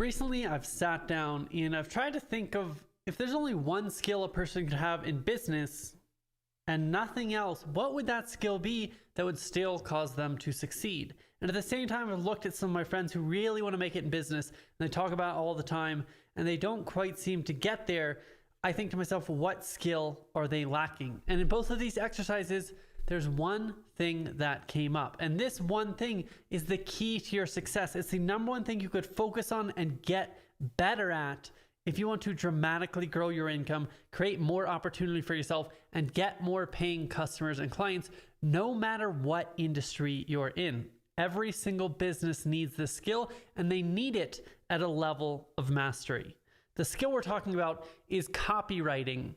Recently, I've sat down and I've tried to think of if there's only one skill a person could have in business and nothing else, what would that skill be that would still cause them to succeed? And at the same time, I've looked at some of my friends who really want to make it in business and they talk about it all the time and they don't quite seem to get there. I think to myself, what skill are they lacking? And in both of these exercises, there's one thing that came up. And this one thing is the key to your success. It's the number one thing you could focus on and get better at if you want to dramatically grow your income, create more opportunity for yourself, and get more paying customers and clients, no matter what industry you're in. Every single business needs this skill, and they need it at a level of mastery. The skill we're talking about is copywriting.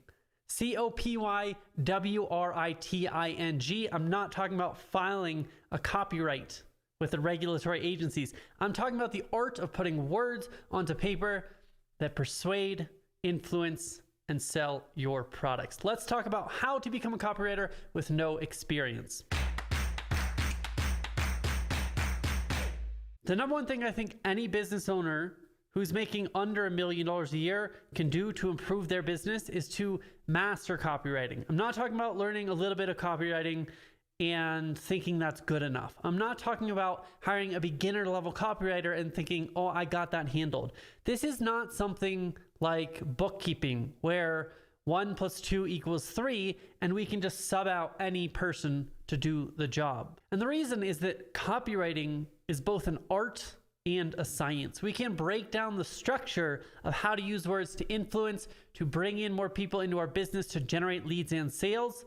Copywriting. I'm not talking about filing a copyright with the regulatory agencies. I'm talking about the art of putting words onto paper that persuade, influence, and sell your products. Let's talk about how to become a copywriter with no experience. The number one thing I think any business owner who's making under $1 million a year can do to improve their business is to master copywriting. I'm not talking about learning a little bit of copywriting and thinking that's good enough. I'm not talking about hiring a beginner level copywriter and thinking, oh, I got that handled. This is not something like bookkeeping where 1 + 2 = 3 and we can just sub out any person to do the job. And the reason is that copywriting is both an art and a science. We can break down the structure of how to use words to influence, to bring in more people into our business, to generate leads and sales.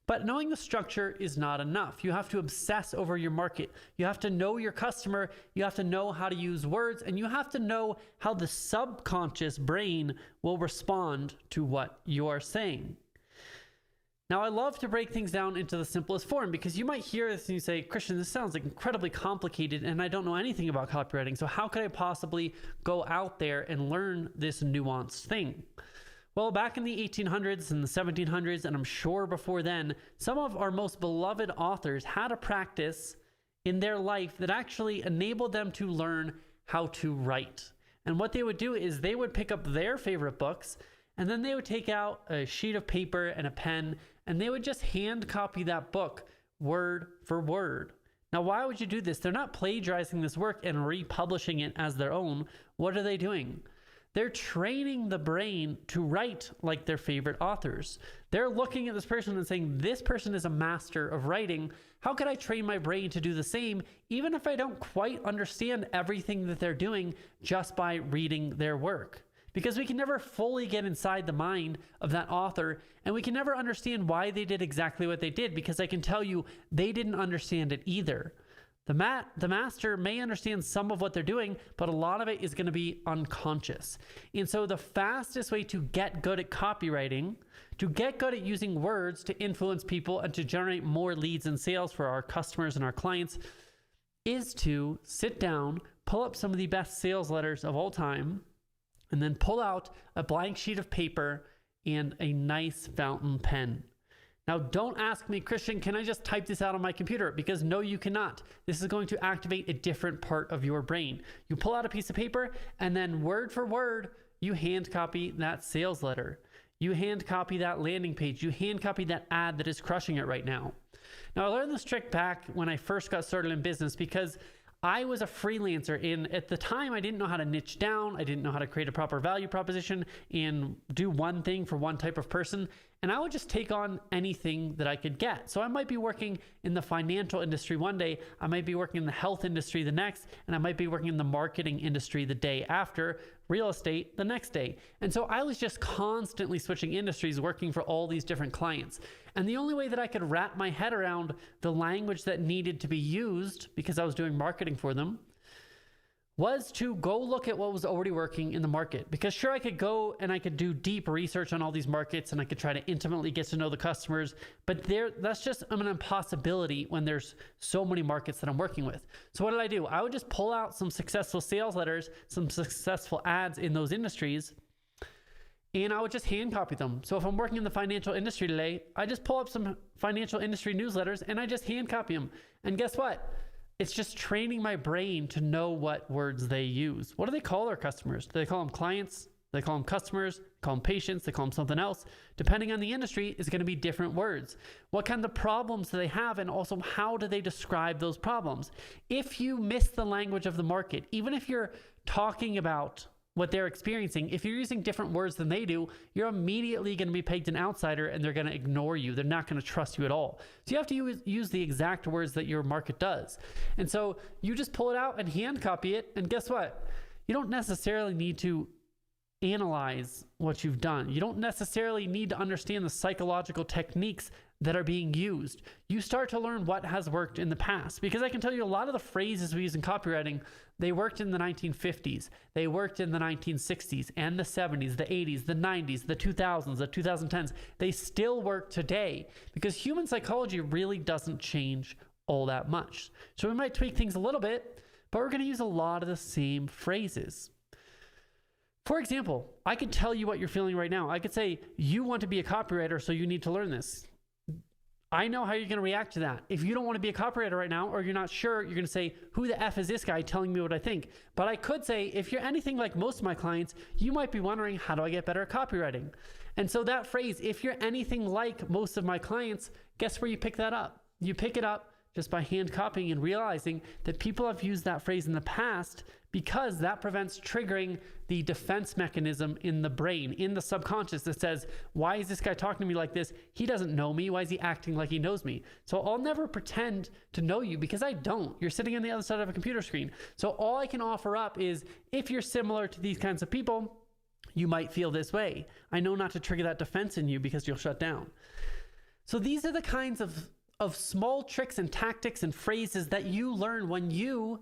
But knowing the structure is not enough. You have to obsess over your market. You have to know your customer. You have to know how to use words, and you have to know how the subconscious brain will respond to what you are saying. Now, I love to break things down into the simplest form because you might hear this and you say, Christian, this sounds like incredibly complicated and I don't know anything about copywriting. So how could I possibly go out there and learn this nuanced thing? Well, back in the 1800s and the 1700s, and I'm sure before then, some of our most beloved authors had a practice in their life that actually enabled them to learn how to write. And what they would do is they would pick up their favorite books and then they would take out a sheet of paper and a pen and they would just hand copy that book word for word. Now, why would you do this? They're not plagiarizing this work and republishing it as their own. What are they doing? They're training the brain to write like their favorite authors. They're looking at this person and saying, this person is a master of writing. How could I train my brain to do the same, even if I don't quite understand everything that they're doing just by reading their work? Because we can never fully get inside the mind of that author, and we can never understand why they did exactly what they did, because I can tell you they didn't understand it either. The master may understand some of what they're doing, but a lot of it is going to be unconscious. And so the fastest way to get good at copywriting, to get good at using words to influence people and to generate more leads and sales for our customers and our clients, is to sit down, pull up some of the best sales letters of all time, and then pull out a blank sheet of paper and a nice fountain pen. Now, don't ask me, Christian, can I just type this out on my computer? Because no, you cannot. This is going to activate a different part of your brain. You pull out a piece of paper and then word for word, you hand copy that sales letter. You hand copy that landing page. You hand copy that ad that is crushing it right now. Now, I learned this trick back when I first got started in business because I was a freelancer, and at the time I didn't know how to niche down. I didn't know how to create a proper value proposition and do one thing for one type of person. And I would just take on anything that I could get. So I might be working in the financial industry one day, I might be working in the health industry the next, and I might be working in the marketing industry the day after, real estate the next day. And so I was just constantly switching industries, working for all these different clients. And the only way that I could wrap my head around the language that needed to be used, because I was doing marketing for them, was to go look at what was already working in the market. Because sure, I could go and I could do deep research on all these markets and I could try to intimately get to know the customers, but that's just an impossibility when there's so many markets that I'm working with. So what did I do? I would just pull out some successful sales letters, some successful ads in those industries, and I would just hand copy them. So if I'm working in the financial industry today, I just pull up some financial industry newsletters and I just hand copy them. And guess what? It's just training my brain to know what words they use. What do they call their customers? Do they call them clients? They call them customers, they call them patients, they call them something else. Depending on the industry, it's going to be different words. What kind of problems do they have? And also, how do they describe those problems? If you miss the language of the market, even if you're talking about what they're experiencing, if you're using different words than they do, you're immediately going to be pegged an outsider and they're going to ignore you. They're not going to trust you at all. So you have to use the exact words that your market does. And so you just pull it out and hand copy it. And guess what? You don't necessarily need to analyze what you've done. You don't necessarily need to understand the psychological techniques that are being used. You start to learn what has worked in the past, because I can tell you a lot of the phrases we use in copywriting, they worked in the 1950s, they worked in the 1960s and the 70s, the 80s, the 90s, the 2000s, the 2010s. They still work today because human psychology really doesn't change all that much. So we might tweak things a little bit, but we're going to use a lot of the same phrases. For example, I could tell you what you're feeling right now. I could say, you want to be a copywriter, so you need to learn this. I know how you're going to react to that. If you don't want to be a copywriter right now, or you're not sure, you're going to say, who the F is this guy telling me what I think? But I could say, if you're anything like most of my clients, you might be wondering, how do I get better at copywriting? And so that phrase, if you're anything like most of my clients, guess where you pick that up? You pick it up just by hand copying and realizing that people have used that phrase in the past, because that prevents triggering the defense mechanism in the brain, in the subconscious, that says, why is this guy talking to me like this? He doesn't know me. Why is he acting like he knows me? So I'll never pretend to know you, because I don't. You're sitting on the other side of a computer screen. So all I can offer up is, if you're similar to these kinds of people, you might feel this way. I know not to trigger that defense in you because you'll shut down. So these are the kinds of small tricks and tactics and phrases that you learn when you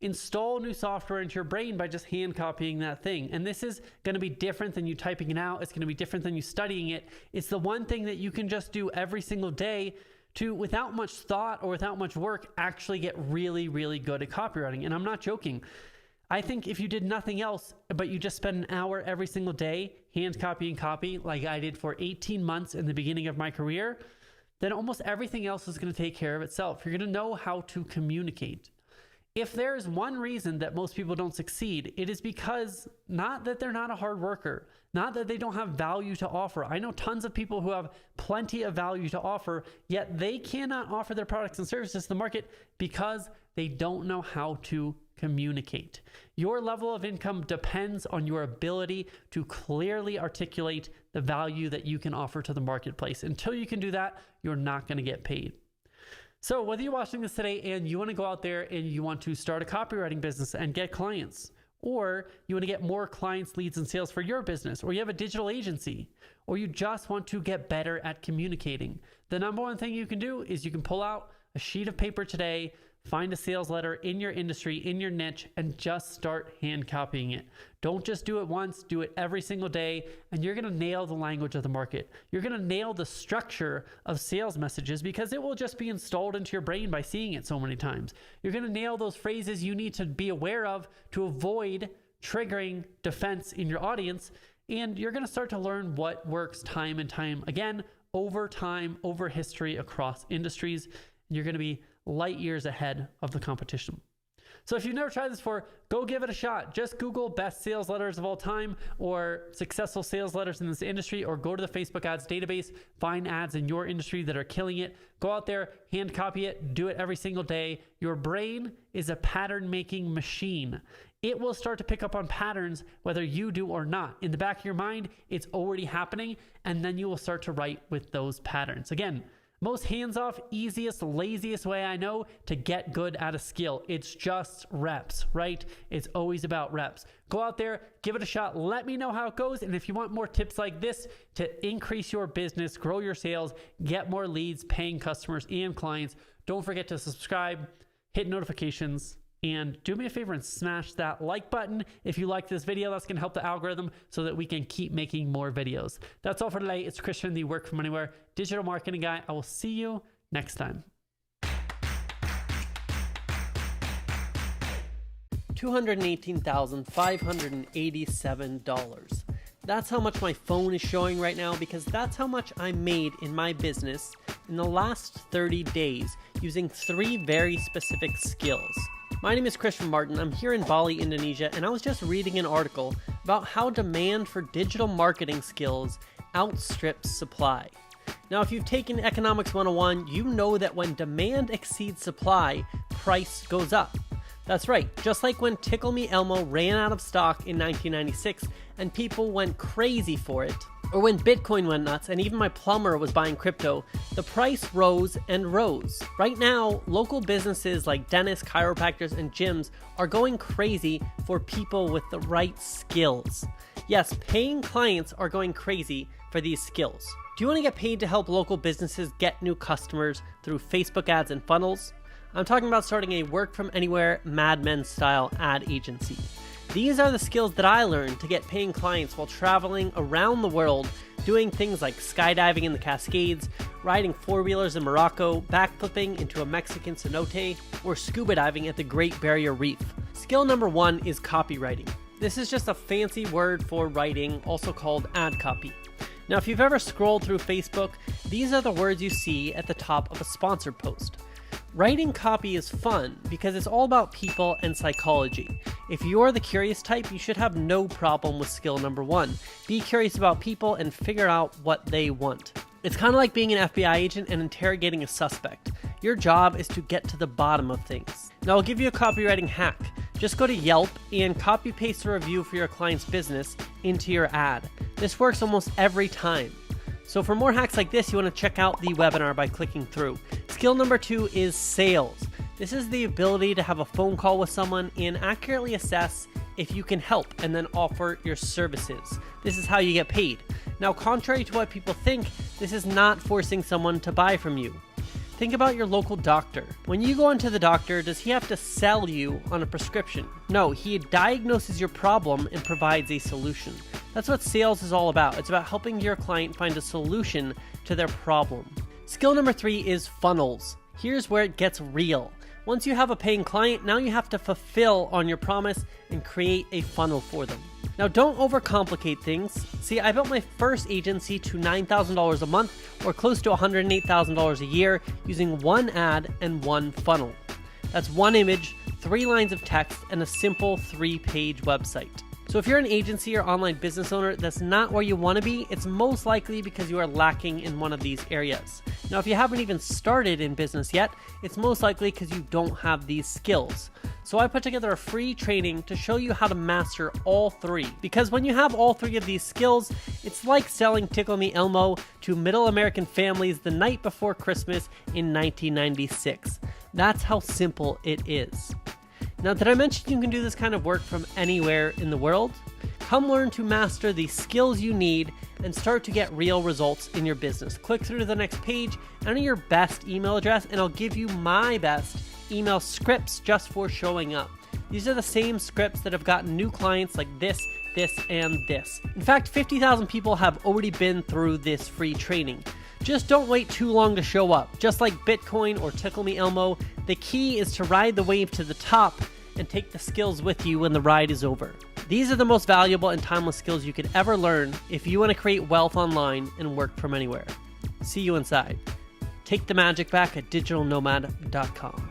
install new software into your brain by just hand copying that thing. And this is going to be different than you typing it out. It's going to be different than you studying it. It's the one thing that you can just do every single day to, without much thought or without much work, actually get really, really good at copywriting. And I'm not joking. I think if you did nothing else, but you just spend an hour every single day hand copying copy, like I did for 18 months in the beginning of my career, then almost everything else is going to take care of itself. You're going to know how to communicate. If there's one reason that most people don't succeed, it is because not that they're not a hard worker, not that they don't have value to offer. I know tons of people who have plenty of value to offer, yet they cannot offer their products and services to the market because they don't know how to communicate. Your level of income depends on your ability to clearly articulate the value that you can offer to the marketplace. Until you can do that, you're not going to get paid. So whether you're watching this today and you want to go out there and you want to start a copywriting business and get clients, or you want to get more clients, leads, and sales for your business, or you have a digital agency, or you just want to get better at communicating, the number one thing you can do is you can pull out a sheet of paper today, find a sales letter in your industry, in your niche, and just start hand copying it. Don't just do it once, do it every single day, and you're going to nail the language of the market. You're going to nail the structure of sales messages because it will just be installed into your brain by seeing it so many times. You're going to nail those phrases you need to be aware of to avoid triggering defense in your audience, and you're going to start to learn what works time and time again, over time, over history, across industries, and you're going to be light years ahead of the competition. So if you've never tried this before, go give it a shot. Just Google best sales letters of all time or successful sales letters in this industry, or go to the Facebook ads database, find ads in your industry that are killing it. Go out there, hand copy it, do it every single day. Your brain is a pattern making machine. It will start to pick up on patterns whether you do or not. In the back of your mind, it's already happening, and then you will start to write with those patterns. Again, most hands-off, easiest, laziest way I know to get good at a skill. It's just reps, right? It's always about reps. Go out there, give it a shot. Let me know how it goes. And if you want more tips like this to increase your business, grow your sales, get more leads, paying customers and clients, don't forget to subscribe, hit notifications, and do me a favor and smash that like button if you like this video. That's going to help the algorithm so that we can keep making more videos. That's all for today. It's Christian, the Work From Anywhere digital marketing guy. I will see you next time. $218,587. That's how much my phone is showing right now, because that's how much I made in my business in the last 30 days using 3 very specific skills. My name is Christian Martin. I'm here in Bali, Indonesia, and I was just reading an article about how demand for digital marketing skills outstrips supply. Now, if you've taken Economics 101, you know that when demand exceeds supply, price goes up. That's right, just like when Tickle Me Elmo ran out of stock in 1996 and people went crazy for it, or when Bitcoin went nuts and even my plumber was buying crypto, the price rose and rose. Right now, local businesses like dentists, chiropractors, and gyms are going crazy for people with the right skills. Yes, paying clients are going crazy for these skills. Do you want to get paid to help local businesses get new customers through Facebook ads and funnels? I'm talking about starting a work-from-anywhere Mad Men style ad agency. These are the skills that I learned to get paying clients while traveling around the world, doing things like skydiving in the Cascades, riding four-wheelers in Morocco, backflipping into a Mexican cenote, or scuba diving at the Great Barrier Reef. Skill number 1 is copywriting. This is just a fancy word for writing, also called ad copy. Now, if you've ever scrolled through Facebook, these are the words you see at the top of a sponsored post. Writing copy is fun because it's all about people and psychology. If you're the curious type, you should have no problem with skill number 1. Be curious about people and figure out what they want. It's kind of like being an FBI agent and interrogating a suspect. Your job is to get to the bottom of things. Now, I'll give you a copywriting hack. Just go to Yelp and copy-paste a review for your client's business into your ad. This works almost every time. So for more hacks like this, you want to check out the webinar by clicking through. Skill number 2 is sales. This is the ability to have a phone call with someone and accurately assess if you can help and then offer your services. This is how you get paid. Now, contrary to what people think, this is not forcing someone to buy from you. Think about your local doctor. When you go into the doctor, does he have to sell you on a prescription? No, he diagnoses your problem and provides a solution. That's what sales is all about. It's about helping your client find a solution to their problem. Skill number 3 is funnels. Here's where it gets real. Once you have a paying client, now you have to fulfill on your promise and create a funnel for them. Now, don't overcomplicate things. See, I built my first agency to $9,000 a month, or close to $108,000 a year, using 1 ad and 1 funnel. That's 1 image, 3 lines of text, and a simple 3-page website. So if you're an agency or online business owner that's not where you want to be, it's most likely because you are lacking in one of these areas. Now, if you haven't even started in business yet, it's most likely because you don't have these skills. So I put together a free training to show you how to master all 3. Because when you have all 3 of these skills, it's like selling Tickle Me Elmo to middle American families the night before Christmas in 1996. That's how simple it is. Now, did I mention you can do this kind of work from anywhere in the world? Come learn to master the skills you need and start to get real results in your business. Click through to the next page, enter your best email address, and I'll give you my best email scripts just for showing up. These are the same scripts that have gotten new clients like this, and this. In fact, 50,000 people have already been through this free training. Just don't wait too long to show up. Just like Bitcoin or Tickle Me Elmo, the key is to ride the wave to the top and take the skills with you when the ride is over. These are the most valuable and timeless skills you could ever learn if you want to create wealth online and work from anywhere. See you inside. Take the magic back at digitalnomad.com.